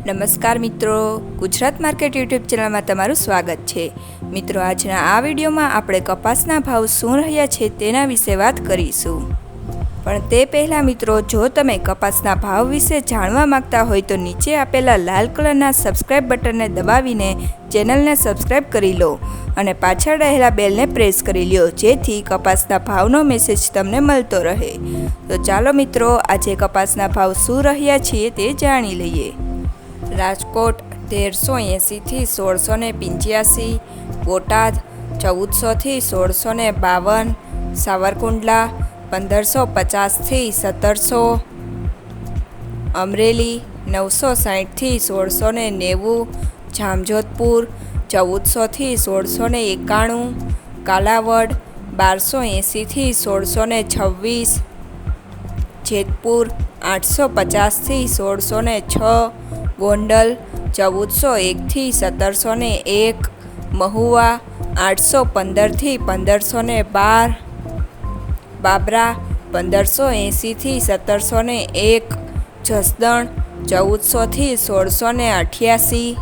નમસ્કાર મિત્રો, Gujarat market YouTube ચેનલમાં તમારું સ્વાગત છે। મિત્રો, આજના આ વિડીયોમાં આપણે કપાસના ભાવ શું રહ્યા છે તેના વિશે વાત કરીશું। પણ તે પહેલાં મિત્રો, જો તમે કપાસના ભાવ વિશે જાણવા માંગતા હોય તો નીચે આપેલા લાલ કલરના સબસ્ક્રાઇબ બટનને દબાવીને ચેનલને સબસ્ક્રાઇબ કરી લો અને પાછળ રહેલા બેલને પ્રેસ કરી લો, જેથી કપાસના ભાવનો મેસેજ તમને મળતો રહે। તો ચાલો મિત્રો, આજે કપાસના ભાવ શું રહ્યા છે તે જાણી લઈએ। રાજકોટ 1380 થી 1685, બોટાદ 1400 થી 1652, સાવરકુંડલા 1550 થી 1700, અમરેલી 960 થી 1690, જામજોધપુર 1400 થી 1691, કાલાવડ 1280 થી 1626, જેતપુર 850 થી 1606, ગોંડલ 1401 થી 1701, મહુવા 815 થી 1512, બાબરા 1580 થી 1701, જસદણ 1400 થી 1688,